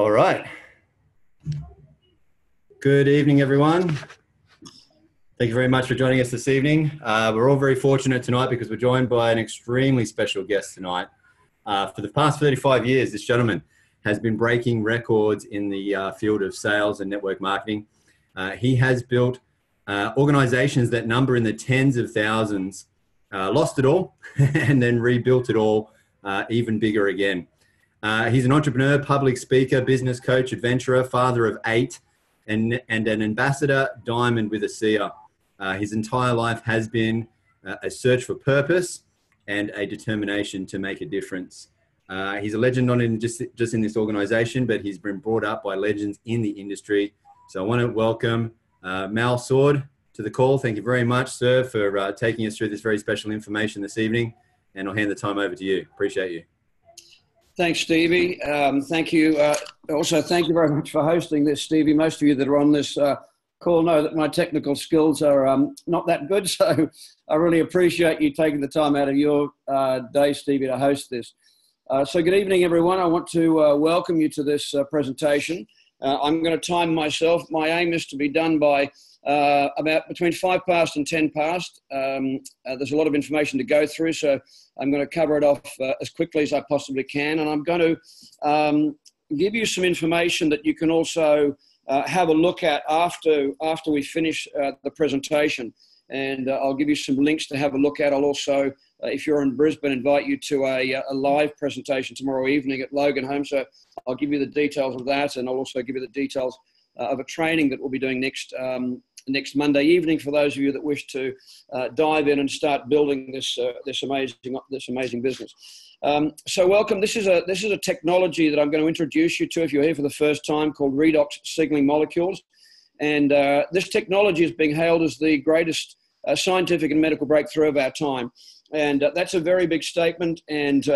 All right. Good evening, everyone. Thank you very much for joining us this evening. We're all very fortunate tonight because we're joined by an extremely special guest tonight. For the past 35 years, this gentleman has been breaking records in the field of sales and network marketing. He has built organizations that number in the tens of thousands, lost it all, and then rebuilt it all even bigger again. He's an entrepreneur, public speaker, business coach, adventurer, father of 8, and an ambassador diamond with ASEA. His entire life has been a search for purpose and a determination to make a difference. He's a legend not in just in this organization, but he's been brought up by legends in the industry. So I want to welcome Mal Sword to the call. Thank you very much, sir, for taking us through this very special information this evening. And I'll hand the time over to you. Appreciate you. Thanks, Stevie. Thank you. Also, thank you very much for hosting this, Stevie. Most of you that are on this call know that my technical skills are not that good, so I really appreciate you taking the time out of your day, Stevie, to host this. So good evening, everyone. I want to welcome you to this presentation. I'm going to time myself. My aim is to be done by about between 5 past and 10 past. There's a lot of information to go through, so I'm going to cover it off as quickly as I possibly can. And I'm going to give you some information that you can also have a look at after we finish the presentation. And I'll give you some links to have a look at. I'll also, if you're in Brisbane, invite you to a live presentation tomorrow evening at Logan Home. So I'll give you the details of that, and I'll also give you the details of a training that we'll be doing next Monday evening for those of you that wish to dive in and start building this amazing business. So welcome. This is a technology that I'm going to introduce you to if you're here for the first time, called redox signaling molecules. And this technology is being hailed as the greatest scientific and medical breakthrough of our time. And that's a very big statement. And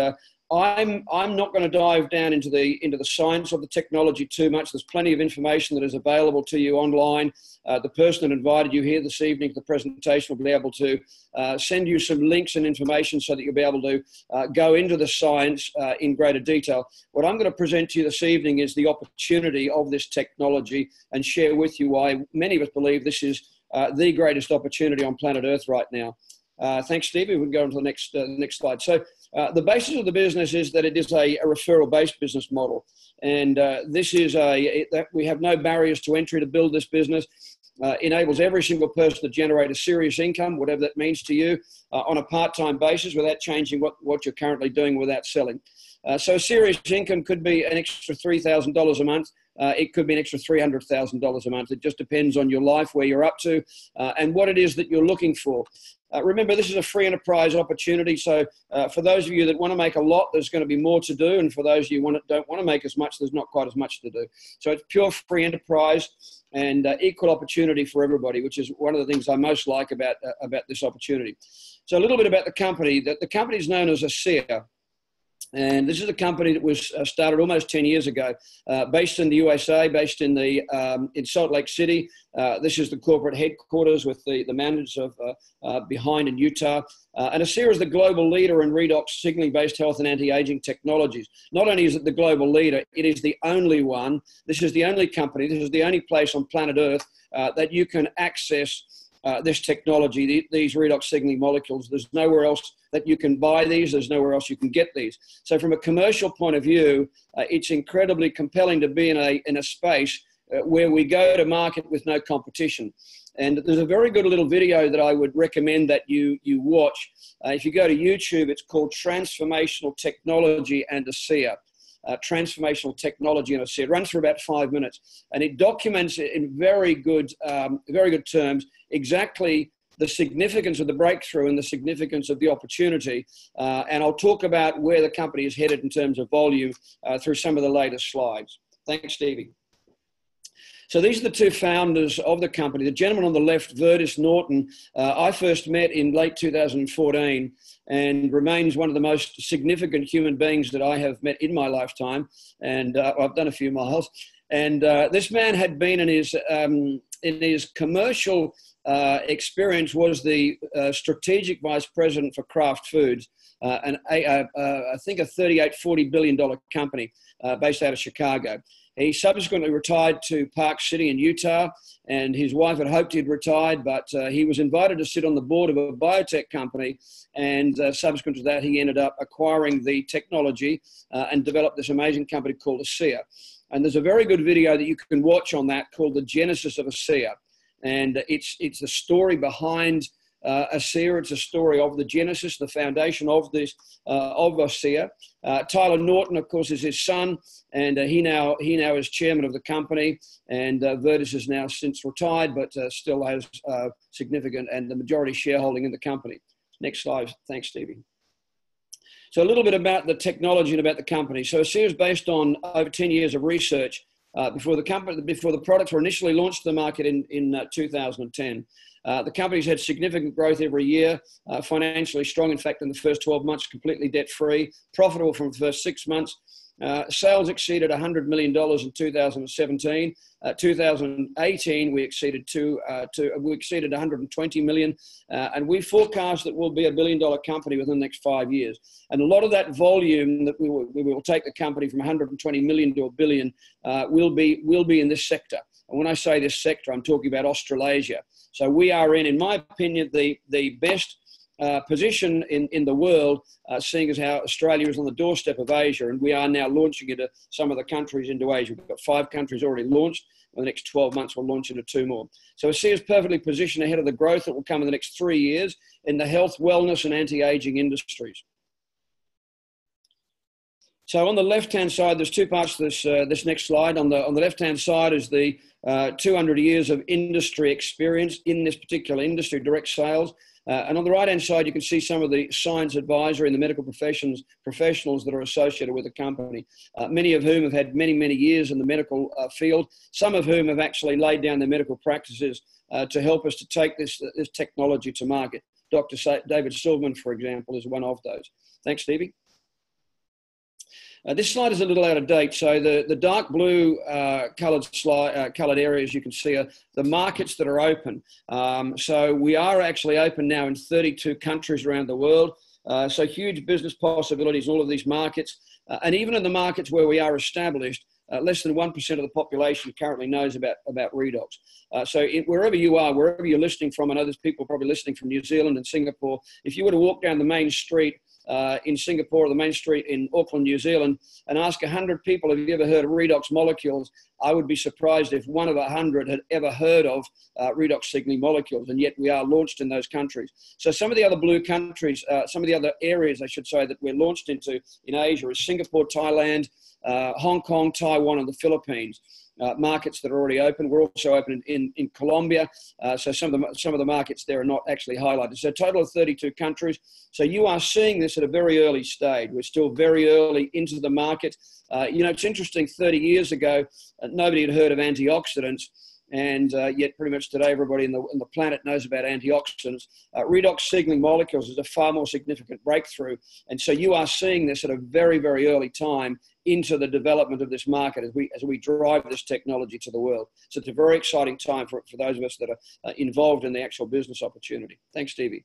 I'm not going to dive down into the science of the technology too much. There's plenty of information that is available to you online. The person that invited you here this evening to the presentation will be able to send you some links and information so that you'll be able to go into the science in greater detail. What I'm going to present to you this evening is the opportunity of this technology and share with you why many of us believe this is the greatest opportunity on planet Earth right now. Thanks, Stevie. We can go on to the next slide. So the basis of the business is that it is a referral-based business model. And this is that we have no barriers to entry to build this business. Enables every single person to generate a serious income, whatever that means to you, on a part-time basis without changing what you're currently doing without selling. So serious income could be an extra $3,000 a month. It could be an extra $300,000 a month. It just depends on your life, where you're up to, and what it is that you're looking for. Remember, this is a free enterprise opportunity. So for those of you that want to make a lot, there's going to be more to do. And for those of you who don't want to make as much, there's not quite as much to do. So it's pure free enterprise and equal opportunity for everybody, which is one of the things I most like about this opportunity. So a little bit about the company. The company is known as ASEA. And this is a company that was started almost 10 years ago, based in the USA, based in Salt Lake City. This is the corporate headquarters with the managers of behind in Utah. And ASEA is the global leader in redox signaling-based health and anti-aging technologies. Not only is it the global leader, it is the only one. This is the only company. This is the only place on planet Earth that you can access this technology, these redox signaling molecules. There's nowhere else that you can buy these. There's nowhere else you can get these. So from a commercial point of view, it's incredibly compelling to be in a space where we go to market with no competition. And there's a very good little video that I would recommend that you watch. If you go to YouTube, it's called Transformational Technology and ASEA. Transformational Technology and ASEA. It runs for about 5 minutes, and it documents in very good terms exactly the significance of the breakthrough and the significance of the opportunity. And I'll talk about where the company is headed in terms of volume through some of the latest slides. Thanks, Stevie. So these are the two founders of the company. The gentleman on the left, Verdis Norton, I first met in late 2014 and remains one of the most significant human beings that I have met in my lifetime. And I've done a few miles. And this man had been in his commercial experience, was the strategic vice president for Kraft Foods, I think a $38-40 billion company based out of Chicago. He subsequently retired to Park City in Utah, and his wife had hoped he'd retired, but he was invited to sit on the board of a biotech company, and subsequent to that, he ended up acquiring the technology and developed this amazing company called ASEA. And there's a very good video that you can watch on that called The Genesis of ASEA, and it's the story behind ASEA. It's a story of the genesis, the foundation of this of ASEA. Tyler Norton, of course, is his son, and he now is chairman of the company. And Virtus is now since retired, but still has significant and the majority shareholding in the company. Next slide. Thanks, Stevie. So a little bit about the technology and about the company. So ASEA is based on over 10 years of research before the products were initially launched to the market in 2010. The company's had significant growth every year, financially strong. In fact, in the first 12 months, completely debt-free, profitable from the first 6 months. Sales exceeded $100 million in 2017. 2018, we exceeded $120 million, and we forecast that we'll be a billion-dollar company within the next 5 years. And a lot of that volume that we will take the company from 120 million to a billion will be in this sector. And when I say this sector, I'm talking about Australasia. So we are in my opinion, the best position in the world, seeing as how Australia is on the doorstep of Asia, and we are now launching into some of the countries into Asia. We've got 5 countries already launched. In the next 12 months, we'll launch into 2 more. So ASEA is perfectly positioned ahead of the growth that will come in the next 3 years in the health, wellness, and anti-aging industries. So on the left-hand side, there's 2 parts to this next slide. On the left-hand side is the 200 years of industry experience in this particular industry, direct sales. And on the right-hand side, you can see some of the science advisory and the medical professionals that are associated with the company, many of whom have had many, many years in the medical field, some of whom have actually laid down their medical practices to help us to take this technology to market. Dr. David Silverman, for example, is one of those. Thanks, Stevie. This slide is a little out of date. So the dark blue coloured areas you can see are the markets that are open. So we are actually open now in 32 countries around the world. So huge business possibilities in all of these markets. And even in the markets where we are established, less than 1% of the population currently knows about Redox. So wherever you are, wherever you're listening from, I know there's people probably listening from New Zealand and Singapore. If you were to walk down the main street in Singapore or the main street in Auckland, New Zealand, and ask 100 people, have you ever heard of redox molecules? I would be surprised if 1 of 100 had ever heard of redox signaling molecules, and yet we are launched in those countries. So some of the other blue countries, some of the other areas, I should say, that we're launched into in Asia is Singapore, Thailand, Hong Kong, Taiwan, and the Philippines. Markets that are already open. We're also open in Colombia. So some of the markets there are not actually highlighted. So a total of 32 countries. So you are seeing this at a very early stage. We're still very early into the market. It's interesting, 30 years ago, nobody had heard of antioxidants. And yet pretty much today, everybody in the planet knows about antioxidants. Redox signaling molecules is a far more significant breakthrough. And so you are seeing this at a very, very early time into the development of this market as we drive this technology to the world. So it's a very exciting time for those of us that are involved in the actual business opportunity. Thanks, Stevie.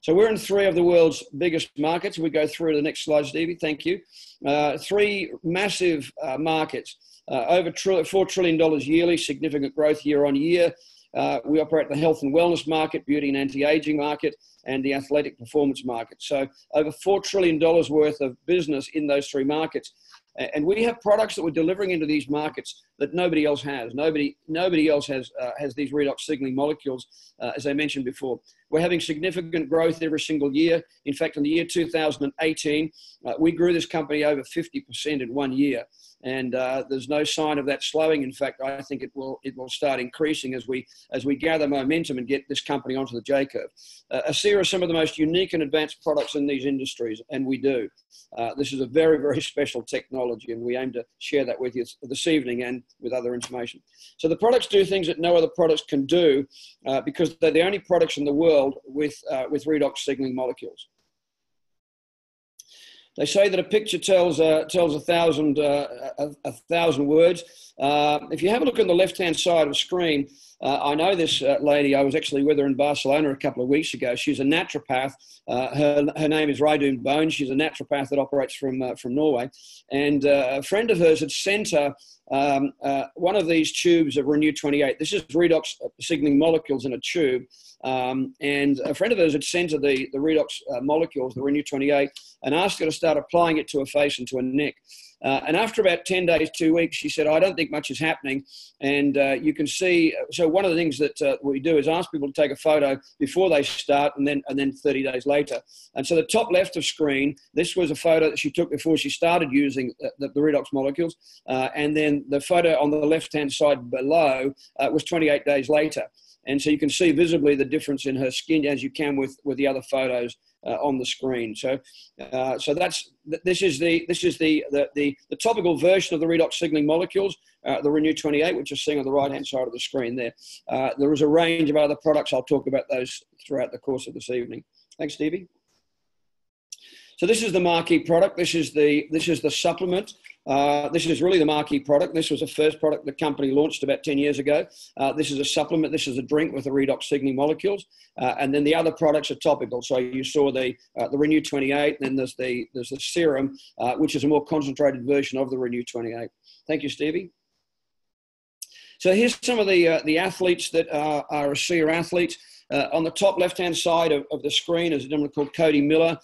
So we're in 3 of the world's biggest markets. We go through to the next slide, Stevie. Thank you. 3 massive markets. Over $4 trillion yearly, significant growth year on year. We operate in the health and wellness market, beauty and anti-aging market, and the athletic performance market. So over $4 trillion worth of business in those 3 markets. And we have products that we're delivering into these markets that nobody else has. Nobody else has these redox signaling molecules, as I mentioned before. We're having significant growth every single year. In fact, in the year 2018, we grew this company over 50% in 1 year. And there's no sign of that slowing. In fact, I think it will start increasing as we gather momentum and get this company onto the J-curve. ASEA are some of the most unique and advanced products in these industries, and we do. This is a very, very special technology, and we aim to share that with you this evening and with other information. So the products do things that no other products can do because they're the only products in the world with redox signaling molecules. They say that a picture tells a thousand words. If you have a look on the left-hand side of the screen, I know this lady. I was actually with her in Barcelona a couple of weeks ago. She's a naturopath. Her name is Raidun Bone. She's a naturopath that operates from Norway. And a friend of hers had sent her one of these tubes of Renew 28. This is redox signaling molecules in a tube. And a friend of hers had sent her the redox molecules, the Renew 28, and asked her to start applying it to her face and to her neck. And after about 10 days, 2 weeks, she said, I don't think much is happening. And you can see, so one of the things that we do is ask people to take a photo before they start and then 30 days later. And so the top left of screen, this was a photo that she took before she started using the redox molecules. And then the photo on the left-hand side below was 28 days later. And so you can see visibly the difference in her skin as you can with the other photos on the screen. So this is the topical version of the redox signaling molecules, the Renew 28, which you're seeing on the right-hand side of the screen there. There is a range of other products. I'll talk about those throughout the course of this evening. Thanks, Stevie. So this is the marquee product. This is the supplement. This is really the marquee product. This was the first product the company launched about 10 years ago. This is a supplement. This is a drink with the redox signaling molecules. And then the other products are topical. So you saw the Renew 28, and then there's the serum, which is a more concentrated version of the Renew 28. Thank you, Stevie. So here's some of the athletes that are ASEA athletes. On the top left-hand side of the screen is a gentleman called Cody Miller.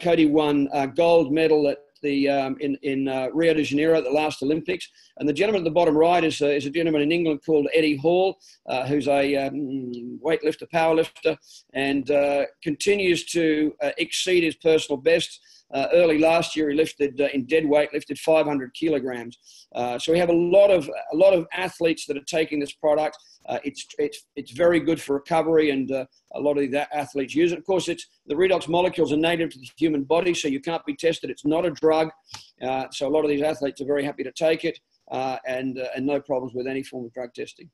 Cody won gold medal at in Rio de Janeiro at the last Olympics. And the gentleman at the bottom right is a gentleman in England called Eddie Hall, who's a weightlifter, powerlifter, and continues to exceed his personal best. Early last year, he lifted in dead weight, lifted 500 kilograms. So we have a lot of athletes that are taking this product. It's very good for recovery, and a lot of the athletes use it. Of course, the redox molecules are native to the human body, so you can't be tested. It's not a drug. So a lot of these athletes are very happy to take it, and no problems with any form of drug testing.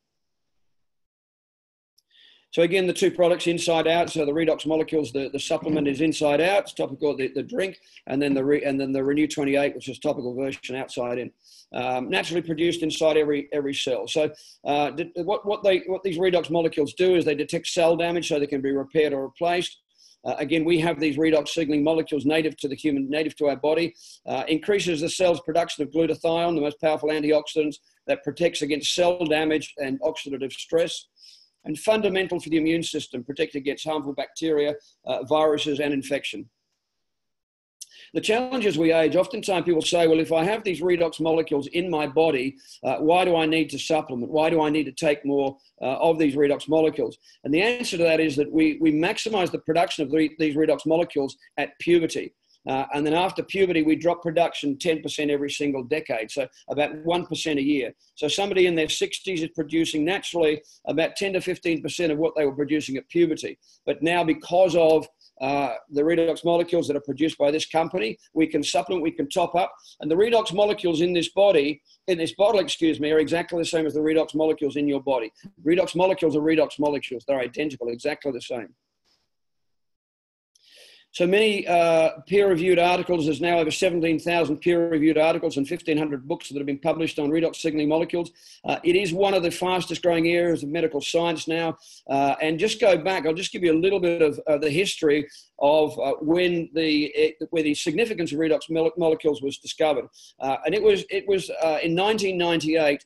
So again, the two products inside out. So the redox molecules, the supplement is inside out. It's topical, the drink, and then the Renew 28, which is topical version outside in. Naturally produced inside every cell. So what these redox molecules do is they detect cell damage, so they can be repaired or replaced. Again, we have these redox signaling molecules native to our body. Increases the cell's production of glutathione, the most powerful antioxidants that protects against cell damage and oxidative stress. And fundamental for the immune system, protect against harmful bacteria, viruses, and infection. The challenge as we age, oftentimes people say, well, if I have these redox molecules in my body, why do I need to supplement? Why do I need to take more of these redox molecules? And the answer to that is that we maximize the production of these redox molecules at puberty. And then after puberty, we drop production 10% every single decade, so about 1% a year. So somebody in their 60s is producing naturally about 10 to 15% of what they were producing at puberty. But now because of the redox molecules that are produced by this company, we can supplement, we can top up. And the redox molecules in this bottle, are exactly the same as the redox molecules in your body. Redox molecules are redox molecules. They're identical, exactly the same. So many peer-reviewed articles. There's now over 17,000 peer-reviewed articles and 1,500 books that have been published on redox signaling molecules. It is one of the fastest growing areas of medical science now. And just go back, I'll just give you a little bit of the history of where the significance of redox molecules was discovered. And it was in 1998,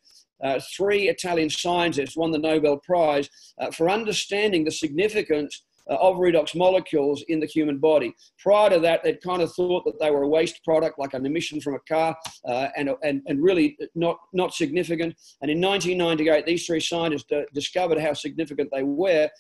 3 Italian scientists won the Nobel Prize for understanding the significance of redox molecules in the human body. Prior to that, they'd kind of thought that they were a waste product, like an emission from a car, and really not significant. And in 1998, these 3 scientists discovered how significant they were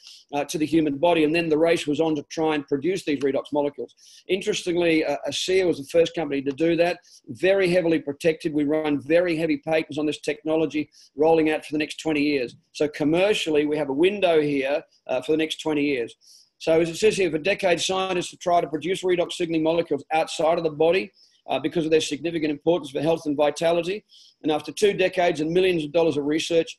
to the human body, and then the race was on to try and produce these redox molecules. Interestingly, ASEA was the first company to do that, very heavily protected. We run very heavy patents on this technology, rolling out for the next 20 years. So commercially, we have a window here for the next 20 years. So as it says here, for decades, scientists have tried to produce redox signaling molecules outside of the body, because of their significant importance for health and vitality. And after 2 decades and millions of dollars of research,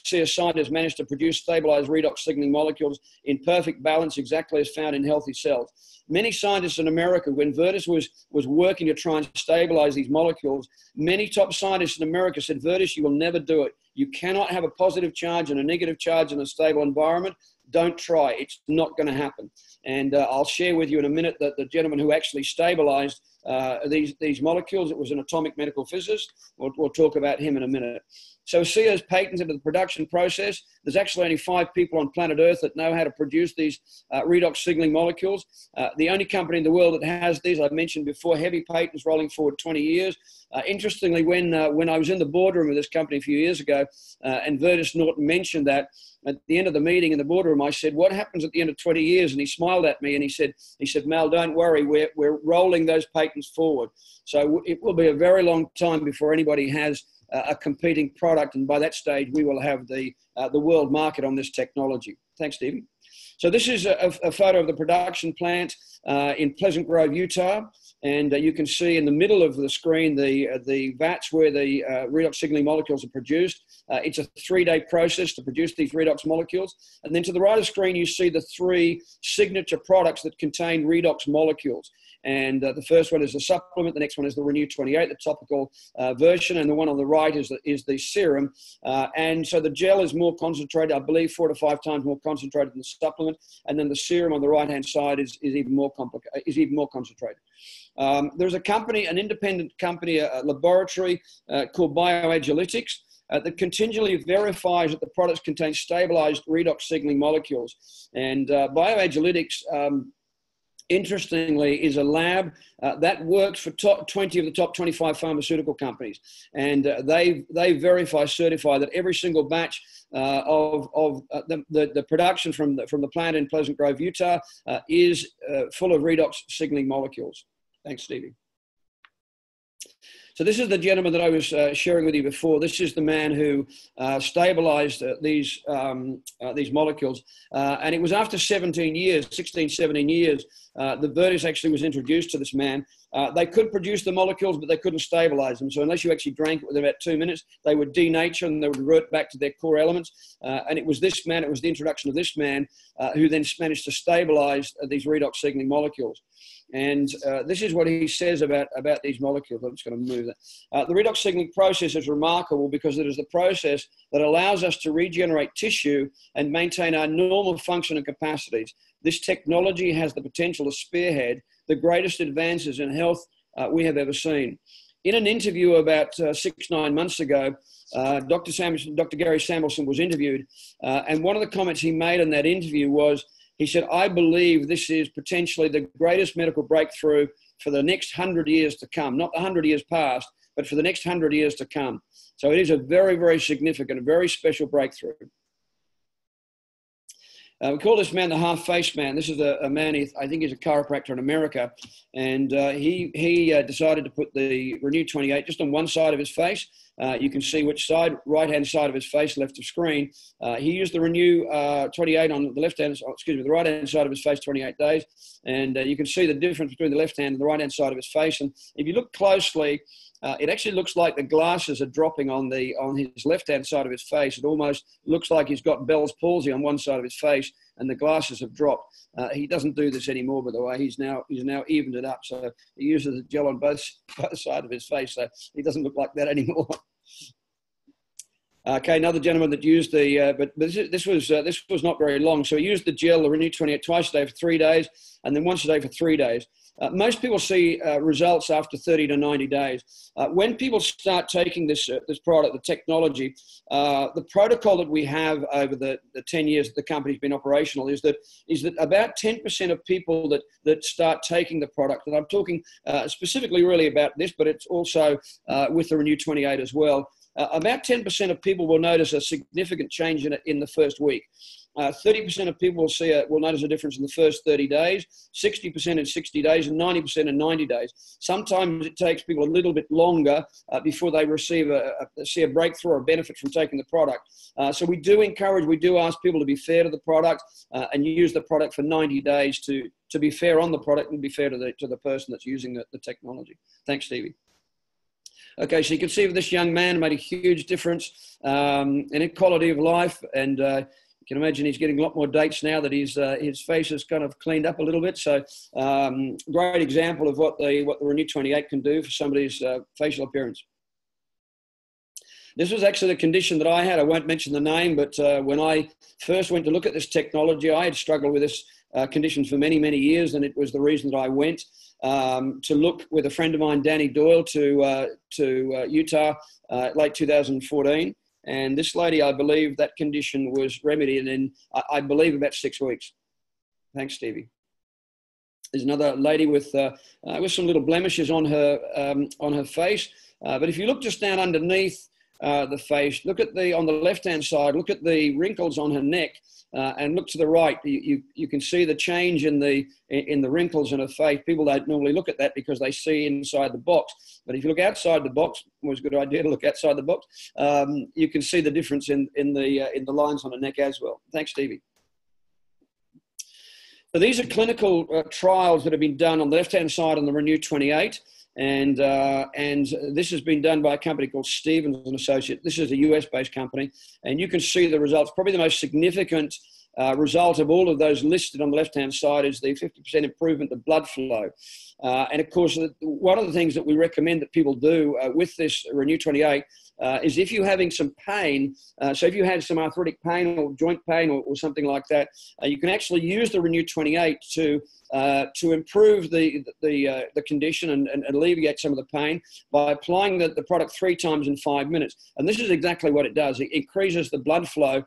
CS scientists managed to produce stabilized redox signaling molecules in perfect balance, exactly as found in healthy cells. Many scientists in America, when Virtus was working to try and stabilize these molecules, many top scientists in America said, Virtus, you will never do it. You cannot have a positive charge and a negative charge in a stable environment. Don't try. It's not going to happen. And I'll share with you in a minute that the gentleman who actually stabilized these molecules, it was an atomic medical physicist. We'll talk about him in a minute. So ASEA has patented the production process. There's actually only 5 people on planet Earth that know how to produce these redox signaling molecules. The only company in the world that has these, I mentioned before, heavy patents rolling forward 20 years. Interestingly, when I was in the boardroom of this company a few years ago, and Virtus Norton mentioned that, at the end of the meeting in the boardroom, I said, what happens at the end of 20 years? And he smiled at me and he said, Mal, don't worry, we're rolling those patents forward. So it will be a very long time before anybody has a competing product. And by that stage, we will have the world market on this technology. Thanks, Stevie. So this is a photo of the production plant in Pleasant Grove, Utah. And you can see in the middle of the screen the vats where the redox signaling molecules are produced. It's a 3-day process to produce these redox molecules. And then to the right of the screen, you see the 3 signature products that contain redox molecules. And the first one is the supplement. The next one is the Renew 28, the topical version. And the one on the right is the serum. And so the gel is more concentrated, I believe 4 to 5 times more concentrated than the supplement. And then the serum on the right-hand side is even more concentrated. There's a company, an independent company, a laboratory called Bioagilitics that continually verifies that the products contain stabilized redox signaling molecules. And Bioagilitics, interestingly, is a lab that works for 20 of the top 25 pharmaceutical companies. And they verify, certify that every single batch of the production from the plant in Pleasant Grove, Utah, is full of redox signaling molecules. Thanks, Stevie. So this is the gentleman that I was sharing with you before. This is the man who stabilized these molecules. And it was after 16, 17 years, the Virtus actually was introduced to this man. They could produce the molecules, but they couldn't stabilize them. So unless you actually drank it within about 2 minutes, they would denature and they would revert back to their core elements. And it was this man, it was the introduction of this man who then managed to stabilize these redox signaling molecules. And this is what he says about these molecules. I'm just going to move that. The redox signaling process is remarkable because it is the process that allows us to regenerate tissue and maintain our normal function and capacities. This technology has the potential to spearhead the greatest advances in health we have ever seen. In an interview about 6-9 months ago, Dr. Gary Samuelson was interviewed, and one of the comments he made in that interview was, he said, I believe this is potentially the greatest medical breakthrough for the next 100 years to come, not the 100 years past, but for the next 100 years to come. So it is a very, very significant, a very special breakthrough. We call this man the half-faced man. This is a man, I think he's a chiropractor in America, and he decided to put the Renew 28 just on one side of his face. You can see which side, right-hand side of his face, left of screen. He used the Renew 28 on the left-hand, the right-hand side of his face, 28 days. And you can see the difference between the left hand and the right-hand side of his face. And if you look closely, it actually looks like the glasses are dropping on his left-hand side of his face. It almost looks like he's got Bell's palsy on one side of his face, and the glasses have dropped. He doesn't do this anymore, by the way. He's now evened it up. So he uses the gel on both sides of his face, so he doesn't look like that anymore. Okay, another gentleman that used the, but this was not very long. So he used the gel, the Renew 28, twice a day for 3 days, and then once a day for 3 days. Most people see results after 30 to 90 days. When people start taking this product, the technology, the protocol that we have over the 10 years that the company's been operational is that about 10% of people that start taking the product, and I'm talking specifically really about this, but it's also with the Renew 28 as well, about 10% of people will notice a significant change in it in the first week. 30% of people will notice a difference in the first 30 days, 60% in 60 days, and 90% in 90 days. Sometimes it takes people a little bit longer before they see a breakthrough or a benefit from taking the product. So we do ask people to be fair to the product and use the product for 90 days to be fair on the product and be fair to the person that's using the technology. Thanks, Stevie. Okay, so you can see this young man made a huge difference in quality of life, and you can imagine he's getting a lot more dates now that his face is kind of cleaned up a little bit. So great example of what the Renew 28 can do for somebody's facial appearance. This was actually the condition that I had. I won't mention the name, but when I first went to look at this technology, I had struggled with this condition for many, many years, and it was the reason that I went to look with a friend of mine, Danny Doyle, to Utah late 2014. And this lady, I believe that condition was remedied in, I believe, about 6 weeks. Thanks, Stevie. There's another lady with some little blemishes on her face. But if you look just down underneath the face, look at on the left-hand side, look at the wrinkles on her neck, and look to the right. You can see the change in the wrinkles in her face. People don't normally look at that because they see inside the box. But if you look outside the box, always a good idea to look outside the box. You can see the difference in the lines on the neck as well. Thanks, Stevie. So these are clinical trials that have been done on the left-hand side on the Renew 28. And this has been done by a company called Stevens & Associates. This is a US-based company, and you can see the results. Probably the most significant result of all of those listed on the left-hand side is the 50% improvement of blood flow. And of course, one of the things that we recommend that people do with this Renew 28 is if you're having some pain, so if you had some arthritic pain or joint pain or something like that, you can actually use the Renew 28 to improve the condition and alleviate some of the pain by applying the product 3 times in 5 minutes. And this is exactly what it does. It increases the blood flow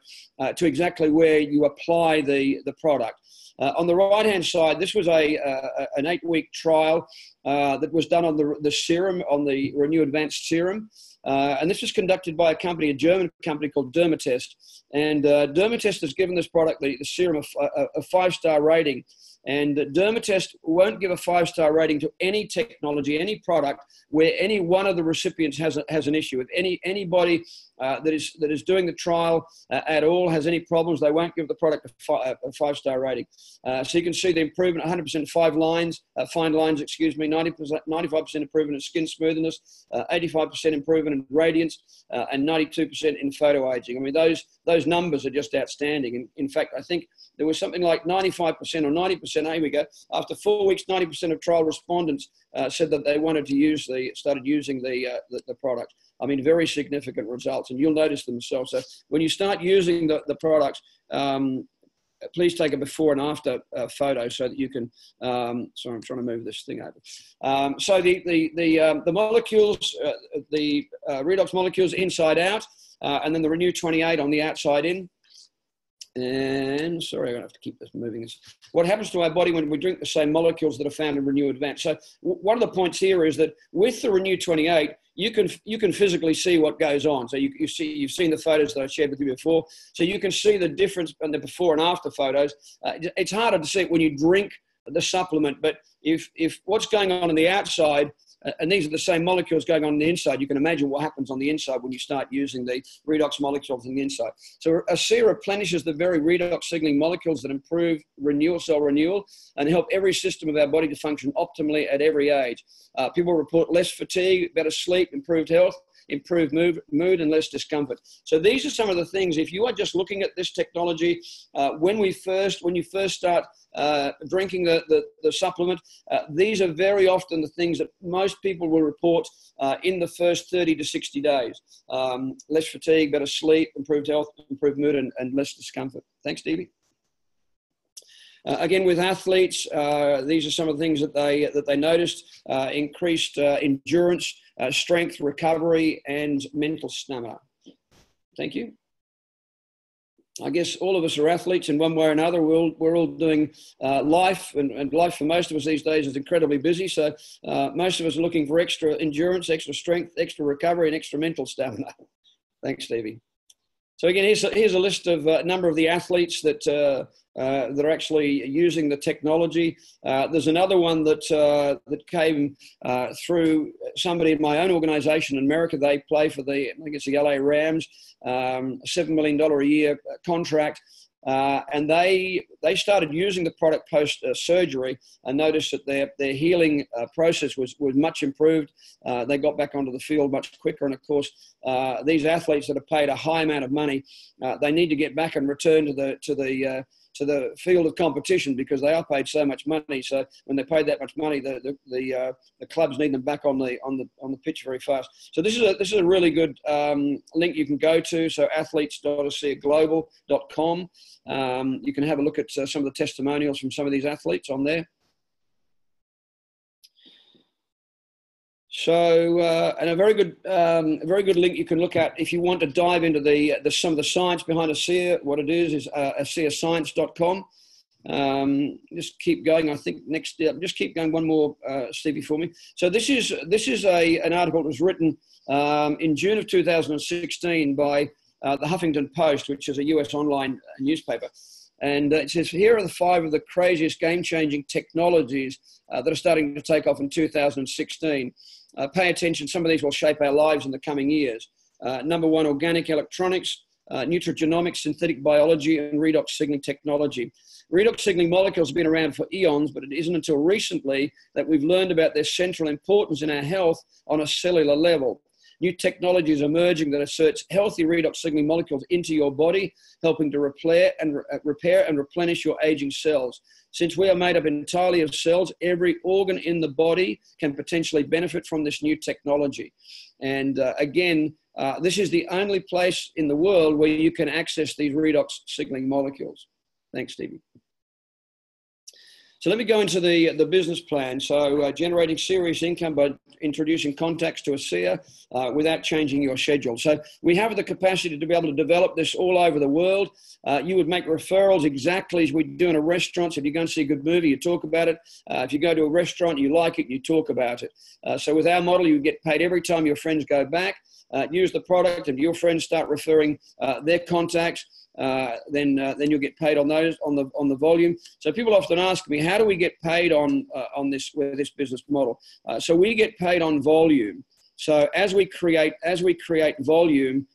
to exactly where you apply the product. On the right-hand side, this was an 8-week trial that was done on the serum, on the Renew Advanced Serum. And this was conducted by a German company called Dermatest. And Dermatest has given this product, the serum, a 5-star rating. And Dermatest won't give a 5-star rating to any technology, any product where any one of the recipients has an issue. If anybody that is doing the trial at all has any problems, they won't give the product a 5-star rating. So you can see the improvement: 100% fine lines, 95% improvement in skin smoothness, 85% improvement in radiance, and 92% in photo aging. I mean, those numbers are just outstanding. And in fact, I think there was something like 95% or 90%. Here we go. After 4 weeks, 90% of trial respondents said that they wanted to started using the product. I mean, very significant results, and you'll notice themselves. So when you start using the products, please take a before and after photo so that you can. Sorry, I'm trying to move this thing over. So the molecules, the redox molecules inside out, and then the Renew 28 on the outside in. And sorry, I'm going to have to keep this moving. What happens to our body when we drink the same molecules that are found in Renew Advanced? So one of the points here is that with the Renew 28, you can physically see what goes on. So you've seen the photos that I shared with you before. So you can see the difference in the before and after photos. It's harder to see it when you drink the supplement, but if what's going on the outside, and these are the same molecules going on the inside, you can imagine what happens on the inside when you start using the redox molecules on the inside. So ASEA replenishes the very redox signaling molecules that improve cell renewal and help every system of our body to function optimally at every age. People report less fatigue, better sleep, improved health, improved mood, and less discomfort. So these are some of the things. If you are just looking at this technology, when you first start drinking the supplement, these are very often the things that most people will report in the first 30 to 60 days. Less fatigue, better sleep, improved health, improved mood, and less discomfort. Thanks, Stevie. Again, with athletes, these are some of the things that they noticed: increased endurance, strength, recovery, and mental stamina. Thank you. I guess all of us are athletes in one way or another. We're all doing life, and life for most of us these days is incredibly busy. So most of us are looking for extra endurance, extra strength, extra recovery, and extra mental stamina. Thanks, Stevie. So again, here's a list of a number of the athletes that that are actually using the technology. There's another one that that came through somebody in my own organization in America. They play for I think it's the LA Rams, $7 million a year contract. And they started using the product post surgery and noticed that their healing process was much improved. They got back onto the field much quicker. And of course, these athletes that are paid a high amount of money, they need to get back and return to the field of competition because they are paid so much money. So when they're paid that much money, the clubs need them back on the pitch very fast. So this is a really good link you can go to. So athletes.aseaglobal.com. You can have a look at some of the testimonials from some of these athletes on there. So, and a very good link you can look at if you want to dive into some of the science behind ASEA. What it is ASEAscience.com. Just keep going. I think next, just keep going one more, Stevie, for me. So this is an article that was written in June of 2016 by the Huffington Post, which is a US online newspaper. And it says, here are the 5 of the craziest game-changing technologies that are starting to take off in 2016. Pay attention, some of these will shape our lives in the coming years. Number 1, organic electronics, nutrigenomics, synthetic biology, and redox signaling technology. Redox signaling molecules have been around for eons, but it isn't until recently that we've learned about their central importance in our health on a cellular level. New technologies emerging that asserts healthy redox signaling molecules into your body, helping to repair and replenish your aging cells. Since we are made up entirely of cells, every organ in the body can potentially benefit from this new technology. And again, this is the only place in the world where you can access these redox signaling molecules. Thanks, Stevie. So let me go into the business plan. So generating serious income by introducing contacts to ASEA without changing your schedule. So we have the capacity to be able to develop this all over the world. You would make referrals exactly as we do in a restaurant. So if you go and see a good movie, you talk about it. If you go to a restaurant, you like it, you talk about it. So with our model, you get paid every time your friends go back, use the product, and your friends start referring their contacts. Then you'll get paid on those on the volume. So people often ask me, how do we get paid on this business model? So we get paid on volume. So as we create volume,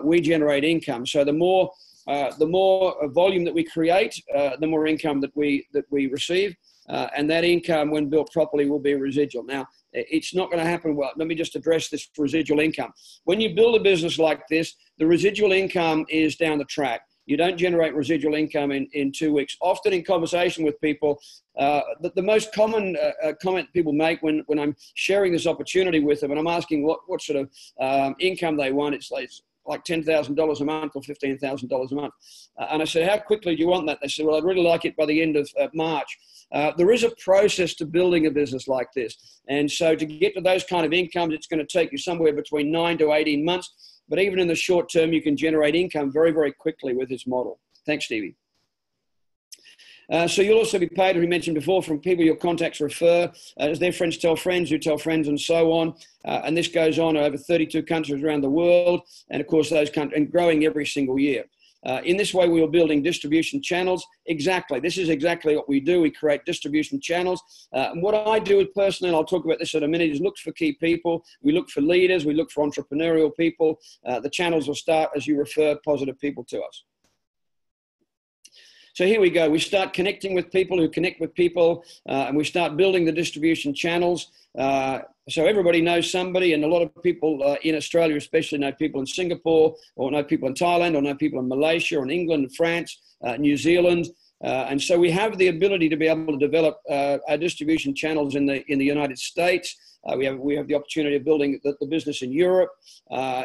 we generate income. So the more volume that we create, the more income that we receive, and that income, when built properly, will be residual. Now, it's not going to happen. Well, let me just address this residual income. When you build a business like this, the residual income is down the track. You don't generate residual income in 2 weeks. Often in conversation with people, the most common comment people make when I'm sharing this opportunity with them, and I'm asking what sort of income they want, it's like $10,000 a month or $15,000 a month. And I said, how quickly do you want that? They said, well, I'd really like it by the end of March. There is a process to building a business like this. And so to get to those kind of incomes, it's going to take you somewhere between 9 to 18 months. But even in the short term, you can generate income very, very quickly with this model. Thanks, Stevie. So you'll also be paid, as we mentioned before, from people your contacts refer, as their friends tell friends who tell friends, and so on. And this goes on over 32 countries around the world. And of course, those countries, and growing every single year. In this way, we are building distribution channels. Exactly. This is exactly what we do. We create distribution channels. And what I do personally, and I'll talk about this in a minute, is look for key people. We look for leaders. We look for entrepreneurial people. The channels will start as you refer positive people to us. So here we go. We start connecting with people who connect with people, and we start building the distribution channels. So everybody knows somebody, and a lot of people in Australia especially know people in Singapore, or know people in Thailand, or know people in Malaysia, or in England, and France, New Zealand. And so we have the ability to be able to develop our distribution channels in the United States. We have the opportunity of building the business in Europe,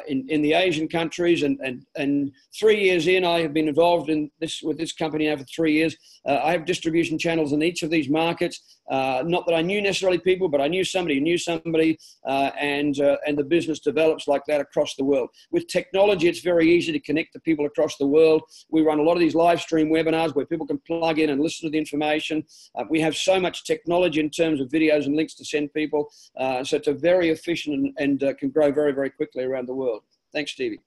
in the Asian countries, and 3 years in, I have been involved with this company now for 3 years. I have distribution channels in each of these markets. Not that I knew necessarily people, but I knew somebody who knew somebody, and the business develops like that across the world. With technology, it's very easy to connect to people across the world. We run a lot of these live stream webinars where people can plug in and listen to the information. We have so much technology in terms of videos and links to send people. So it's a very efficient and can grow very, very quickly around the world. Thanks, Stevie.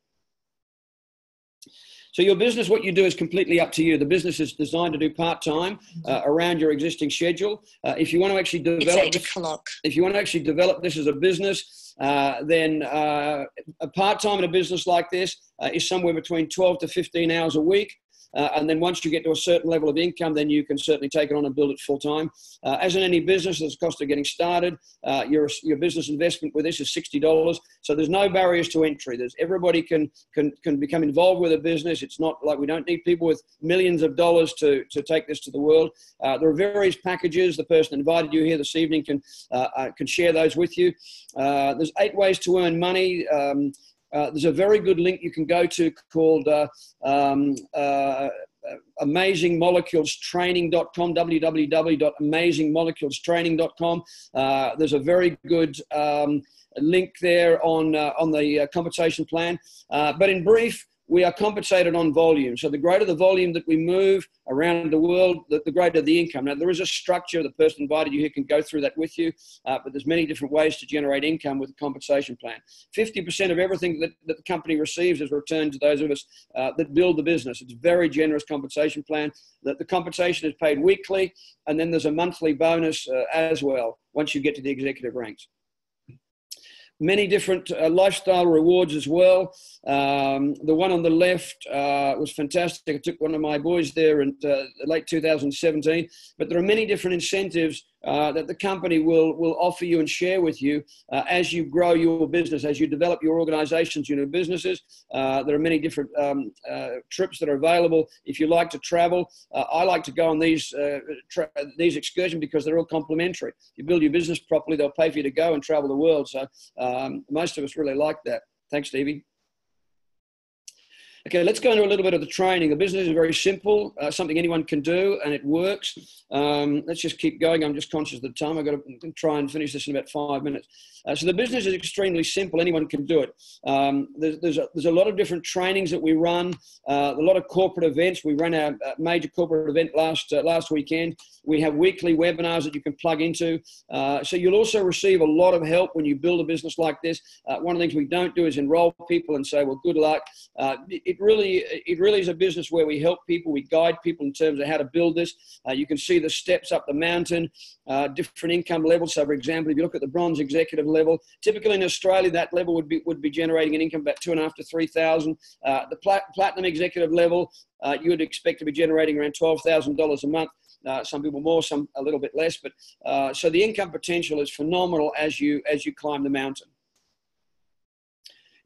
So your business, what you do is completely up to you. The business is designed to do part-time around your existing schedule. If you want to actually develop, if you want to actually develop this as a business, then a part-time in a business like this is somewhere between 12 to 15 hours a week. And then once you get to a certain level of income, then you can certainly take it on and build it full time. As in any business, there's a cost of getting started. Your business investment with this is $60. So there's no barriers to entry. Everybody can become involved with a business. It's not like we don't need people with millions of dollars to take this to the world. There are various packages. The person that invited you here this evening can share those with you. There's 8 ways to earn money. There's a very good link you can go to called amazingmoleculestraining.com, www.amazingmoleculestraining.com. There's a very good link there on the compensation plan. But in brief, we are compensated on volume. So the greater the volume that we move around the world, the greater the income. Now, there is a structure. The person invited you here can go through that with you, but there's many different ways to generate income with a compensation plan. 50% of everything that the company receives is returned to those of us that build the business. It's a very generous compensation plan. The compensation is paid weekly, and then there's a monthly bonus as well once you get to the executive ranks. Many different lifestyle rewards as well. The one on the left was fantastic. I took one of my boys there in late 2017. But there are many different incentives that the company will offer you and share with you as you grow your business, as you develop your organizations, your new businesses. There are many different trips that are available. If you like to travel, I like to go on these excursions because they're all complimentary. If you build your business properly, they'll pay for you to go and travel the world. So most of us really like that. Thanks, Stevie. Okay, let's go into a little bit of the training. The business is very simple, something anyone can do, and it works. Let's just keep going. I'm just conscious of the time. I've got to try and finish this in about 5 minutes. So the business is extremely simple. Anyone can do it. There's a lot of different trainings that we run, a lot of corporate events. We ran a major corporate event last weekend. We have weekly webinars that you can plug into. So you'll also receive a lot of help when you build a business like this. One of the things we don't do is enroll people and say, well, good luck. It really is a business where we help people. We guide people in terms of how to build this. You can see the steps up the mountain, different income levels. So, for example, if you look at the bronze executive level, typically in Australia, that level would be generating an income about $2,500 to $3,000. The platinum executive level, you would expect to be generating around $12,000 a month. Some people more, some a little bit less. But so the income potential is phenomenal as you climb the mountain.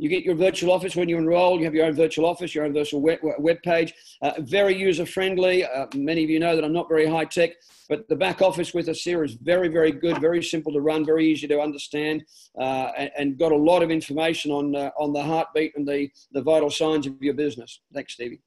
You get your virtual office when you enroll. You have your own virtual office, your own virtual web page. Very user-friendly. Many of you know that I'm not very high-tech, but the back office with us here is very, very good, very simple to run, very easy to understand, and got a lot of information on the heartbeat and the vital signs of your business. Thanks, Stevie.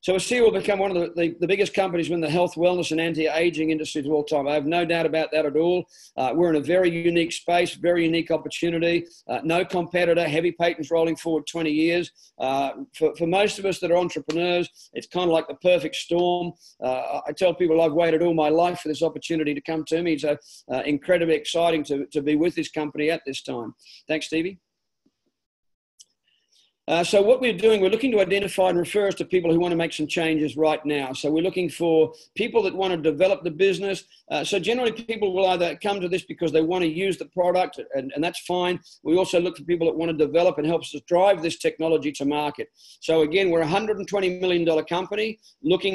So ASEA will become one of the biggest companies in the health, wellness, and anti-aging industries of all time. I have no doubt about that at all. We're in a very unique space, very unique opportunity. No competitor, heavy patents rolling forward 20 years. For most of us that are entrepreneurs, it's kind of like the perfect storm. I tell people I've waited all my life for this opportunity to come to me. So incredibly exciting to be with this company at this time. Thanks, Stevie. So what we're doing, we're looking to identify and refer us to people who want to make some changes right now. So we're looking for people that want to develop the business. So generally people will either come to this because they want to use the product, and that's fine. We also look for people that want to develop and help us drive this technology to market. So again, we're a $120 million company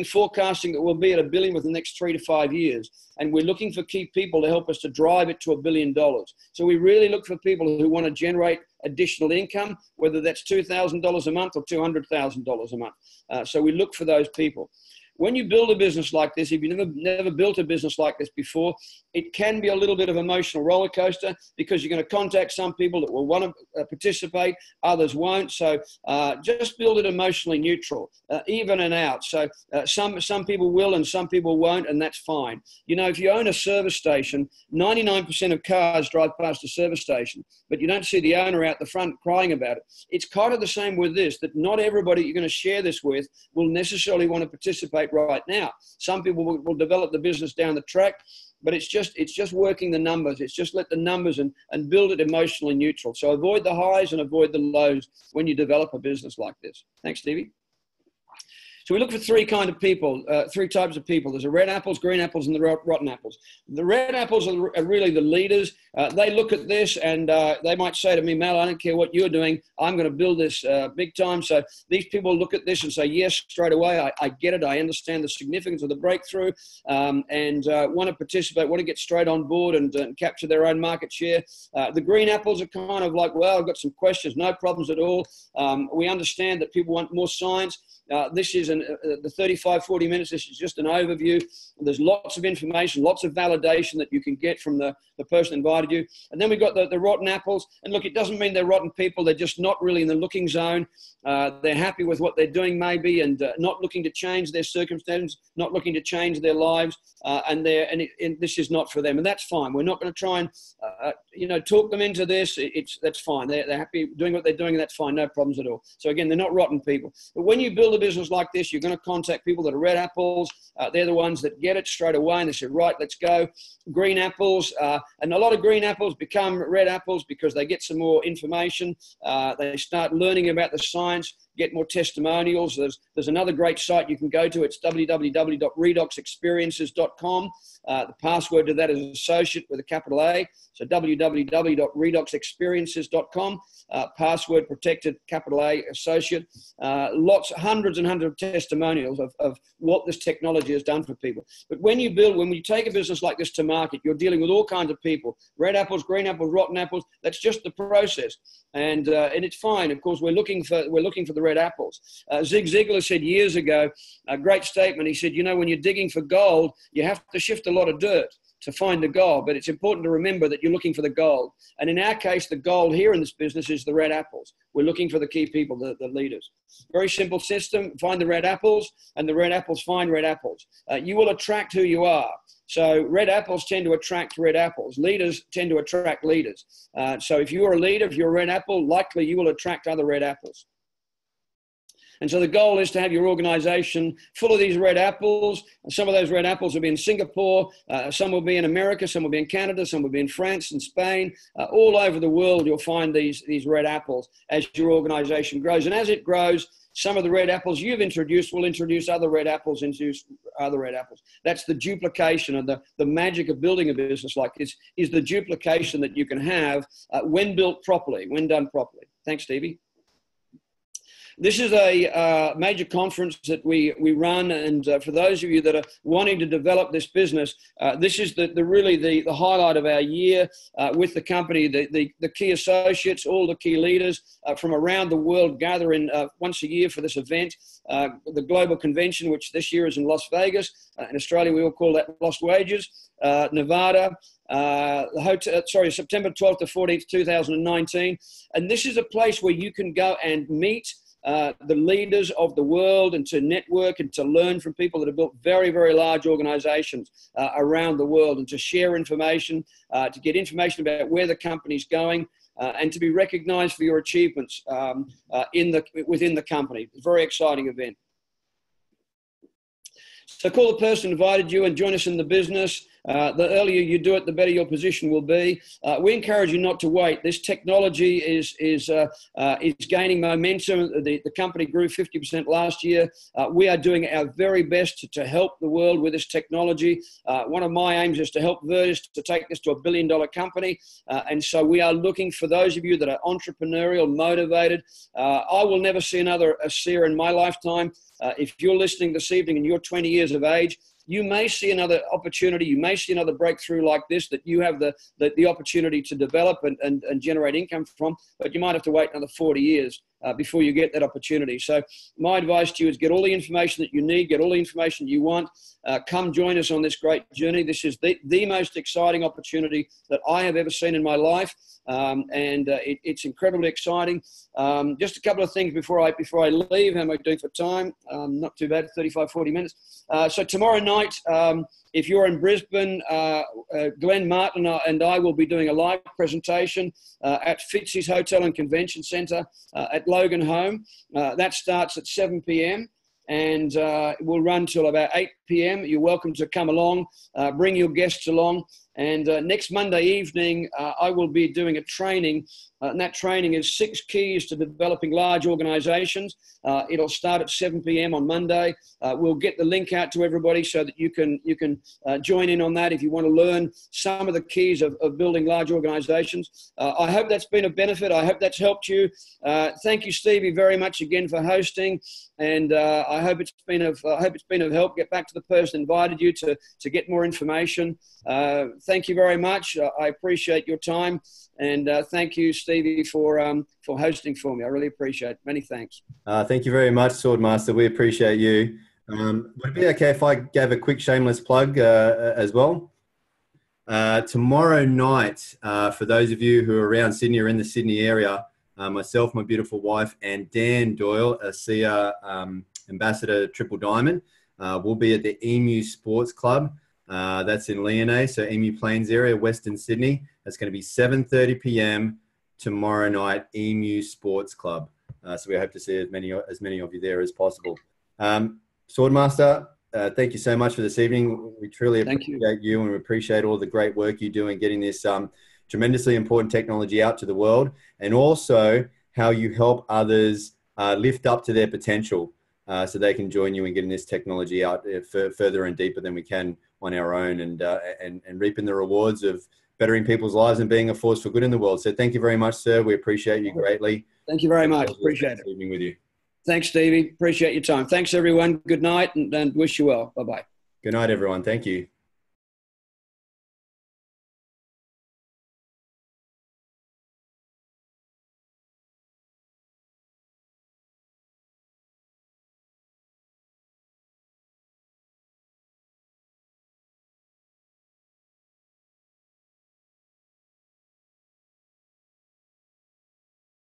forecasting that we'll be at $1 billion within the next 3 to 5 years. And we're looking for key people to help us to drive it to $1 billion. So we really look for people who want to generate additional income, whether that's $2,000 a month or $200,000 a month. So we look for those people. When you build a business like this, if you've never built a business like this before, it can be a little bit of an emotional roller coaster because you're going to contact some people that will want to participate, others won't. So just build it emotionally neutral, even and out. So some people will and some people won't, and that's fine. You know, if you own a service station, 99% of cars drive past a service station, but you don't see the owner out the front crying about it. It's kind of the same with this, that not everybody you're going to share this with will necessarily want to participate right now. Some people will develop the business down the track. but it's just working the numbers. It's just let the numbers and build it emotionally neutral. So avoid the highs and avoid the lows when you develop a business like this. Thanks, Stevie. So we look for three types of people. There's the red apples, green apples, and the rotten apples. The red apples are really the leaders. They look at this and they might say to me, Mel, I don't care what you're doing. I'm going to build this big time. So these people look at this and say, yes, straight away. I get it. I understand the significance of the breakthrough and want to participate, want to get straight on board and capture their own market share. The green apples are kind of like, well, I've got some questions, no problems at all. We understand that people want more science. This is the 35, 40 minutes. This is just an overview. There's lots of information, lots of validation that you can get from the person invited you. And then we've got the rotten apples. And look, it doesn't mean they're rotten people. They're just not really in the looking zone. They're happy with what they're doing maybe and not looking to change their circumstances, not looking to change their lives. And this is not for them. And that's fine. We're not going to try and, talk them into this. That's fine. They're happy doing what they're doing. And that's fine. No problems at all. So again, they're not rotten people. But when you build a business like this, you're going to contact people that are red apples. They're the ones that get it straight away and they say, right, let's go. Green apples, and a lot of green apples become red apples because they get some more information. They start learning about the science, get more testimonials. There's another great site you can go to. It's www.redoxexperiences.com. The password to that is associate with a capital A. So www.redoxexperiences.com. Password protected, capital A, associate. Hundreds and hundreds of testimonials of what this technology has done for people. But when you take a business like this to market, you're dealing with all kinds of people. Red apples, green apples, rotten apples. That's just the process. And it's fine. Of course, we're looking for the red apples. Zig Ziglar said years ago, a great statement. He said, when you're digging for gold, you have to shift a lot of dirt to find the gold, but it's important to remember that you're looking for the gold. And in our case, the gold here in this business is the red apples. We're looking for the key people, the leaders. Very simple system. Find the red apples, and the red apples find red apples. You will attract who you are. So red apples tend to attract red apples. Leaders tend to attract leaders. So if you're a leader, if you're a red apple, likely you will attract other red apples. And so the goal is to have your organization full of these red apples. Some of those red apples will be in Singapore. Some will be in America. Some will be in Canada. Some will be in France and Spain. All over the world, you'll find these red apples as your organization grows. And as it grows, some of the red apples you've introduced will introduce other red apples into other red apples. That's the duplication and the magic of building a business like this is the duplication that you can have when built properly, when done properly. Thanks, Stevie. This is a major conference that we run, and for those of you that are wanting to develop this business, this is really the highlight of our year with the company. The key associates, all the key leaders from around the world gather in once a year for this event, the global convention, which this year is in Las Vegas. In Australia, we all call that Lost Wages, Nevada. September 12th to 14th, 2019. And this is a place where you can go and meet the leaders of the world and to network and to learn from people that have built very, very large organizations around the world and to share information, to get information about where the company's going and to be recognized for your achievements within the company. It's a very exciting event. So call the person who invited you and join us in the business. The earlier you do it, the better your position will be. We encourage you not to wait. This technology is gaining momentum. The company grew 50% last year. We are doing our very best to help the world with this technology. One of my aims is to help Virtus to take this to $1 billion company. And so we are looking for those of you that are entrepreneurial, motivated. I will never see another ASEA in my lifetime. If you're listening this evening and you're 20 years of age, you may see another opportunity. You may see another breakthrough like this that you have the opportunity to develop and generate income from, but you might have to wait another 40 years before you get that opportunity. So my advice to you is get all the information that you need, get all the information you want. Come join us on this great journey. This is the most exciting opportunity that I have ever seen in my life. It's incredibly exciting. Just a couple of things before I leave. How am I doing for time? Not too bad, 35, 40 minutes. So tomorrow night, if you're in Brisbane, Glenn Martin and I will be doing a live presentation at Fitzy's Hotel and Convention Centre at Logan Home. That starts at 7 p.m. and we'll run till about 8 p.m. You're welcome to come along, bring your guests along. And next Monday evening, I will be doing a training, and that training is 6 keys to developing large organizations. It'll start at 7 p.m. on Monday. We'll get the link out to everybody so that you can join in on that if you want to learn some of the keys of building large organizations. I hope that's been a benefit. I hope that's helped you. Thank you, Stevie, very much again for hosting. And I hope it's been of help. Get back to the person who invited you to get more information. Thank you very much. I appreciate your time, and thank you, Stevie, for hosting for me. I really appreciate it. Many thanks. Thank you very much, Swordmaster. We appreciate you. Would it be okay if I gave a quick shameless plug as well? Tomorrow night, for those of you who are around Sydney or in the Sydney area, myself, my beautiful wife, and Dan Doyle, a SIA Ambassador Triple Diamond, will be at the Emu Sports Club. That's in Leonay, so Emu Plains area, Western Sydney. That's going to be 7:30 p.m. tomorrow night, Emu Sports Club. So we hope to see as many of you there as possible. Swordmaster, thank you so much for this evening. We truly appreciate you, and we appreciate all the great work you do in getting this tremendously important technology out to the world, and also how you help others lift up to their potential so they can join you in getting this technology out further and deeper than we can on our own, and reaping the rewards of bettering people's lives and being a force for good in the world. So thank you very much, sir. We appreciate you greatly. Thank you very much. Appreciate it. Evening with you. Thanks, Stevie. Appreciate your time. Thanks, everyone. Good night, and wish you well. Bye-bye. Good night, everyone. Thank you.